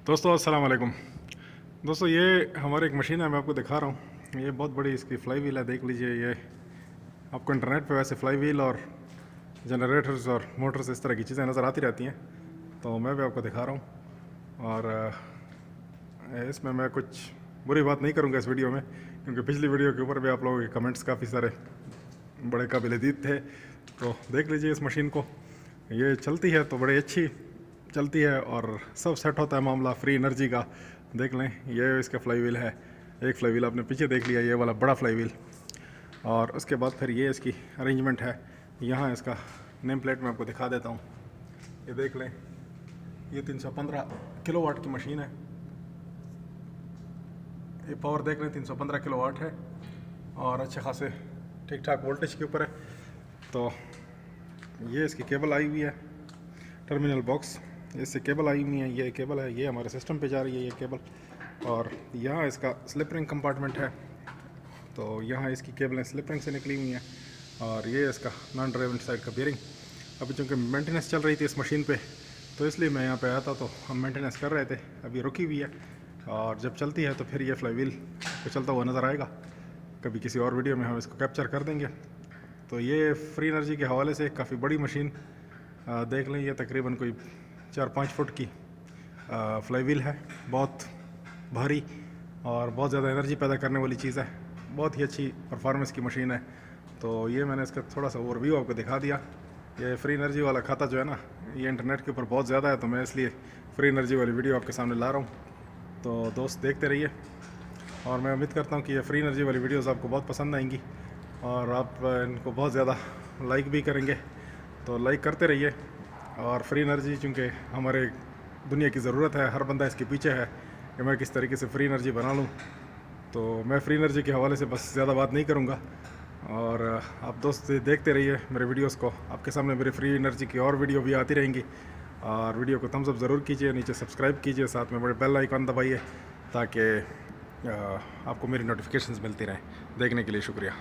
दोस्तों अस्सलाम वालेकुम। दोस्तों ये हमारी एक मशीन है, मैं आपको दिखा रहा हूँ। ये बहुत बड़ी इसकी फ्लाई व्हील है, देख लीजिए। ये आपको इंटरनेट पे वैसे फ्लाई व्हील और जनरेटर्स और मोटर्स इस तरह की चीज़ें नज़र आती रहती हैं, तो मैं भी आपको दिखा रहा हूँ। और इसमें मैं कुछ बुरी बात नहीं करूँगा इस वीडियो में, क्योंकि पिछली वीडियो के ऊपर भी आप लोगों के कमेंट्स काफ़ी सारे बड़े काबिल दीद थे। तो देख लीजिए इस मशीन को, ये चलती है तो बड़ी अच्छी चलती है और सब सेट होता है मामला फ्री एनर्जी का। देख लें, ये इसका फ्लाई व्हील है। एक फ्लाई व्हील आपने पीछे देख लिया, ये वाला बड़ा फ्लाई व्हील। और उसके बाद फिर ये इसकी अरेंजमेंट है। यहाँ इसका नेम प्लेट में आपको दिखा देता हूँ। ये देख लें, ये 315 किलोवाट की मशीन है। ये पावर देख लें 315 किलोवाट है और अच्छे खासे ठीक ठाक वोल्टेज के ऊपर है। तो ये इसकी केबल आई हुई है, टर्मिनल बॉक्स, इससे केबल आई हुई है। ये केबल है, ये हमारे सिस्टम पे जा रही है ये केबल। और यहाँ इसका स्लिप रिंग कंपार्टमेंट है, तो यहाँ इसकी केबलें स्लिप रिंग से निकली हुई हैं। और ये इसका नॉन ड्राइविंग साइड का बेयरिंग। अभी चूँकि मेंटेनेंस चल रही थी इस मशीन पे, तो इसलिए मैं यहाँ पे आया था। तो हम मेंटेनेंस कर रहे थे, अभी रुकी हुई है। और जब चलती है तो फिर ये फ्लाई व्हील को चलता हुआ नज़र आएगा। कभी किसी और वीडियो में हम इसको कैप्चर कर देंगे। तो ये फ्री एनर्जी के हवाले से काफ़ी बड़ी मशीन देख लें। ये तकरीबन कोई 4-5 फुट की फ्लाई व्हील है, बहुत भारी और बहुत ज़्यादा एनर्जी पैदा करने वाली चीज़ है। बहुत ही अच्छी परफॉर्मेंस की मशीन है। तो ये मैंने इसका थोड़ा सा ओवरव्यू आपको दिखा दिया। ये फ्री एनर्जी वाला खाता जो है ना, ये इंटरनेट के ऊपर बहुत ज़्यादा है, तो मैं इसलिए फ्री एनर्जी वाली वीडियो आपके सामने ला रहा हूँ। तो दोस्त देखते रहिए, और मैं उम्मीद करता हूँ कि ये फ्री एनर्जी वाली वीडियोज़ आपको बहुत पसंद आएंगी और आप इनको बहुत ज़्यादा लाइक भी करेंगे। तो लाइक करते रहिए। और फ्री एनर्जी चूँकि हमारे दुनिया की ज़रूरत है, हर बंदा इसके पीछे है कि मैं किस तरीके से फ्री एनर्जी बना लूँ। तो मैं फ्री एनर्जी के हवाले से बस ज़्यादा बात नहीं करूँगा। और आप दोस्त देखते रहिए मेरे वीडियोस को, आपके सामने मेरे फ्री एनर्जी की और वीडियो भी आती रहेंगी। और वीडियो को थम्स अप ज़रूर कीजिए, नीचे सब्सक्राइब कीजिए, साथ में बड़े बेल आइकन दबाइए ताकि आपको मेरी नोटिफिकेशंस मिलती रहें। देखने के लिए शुक्रिया।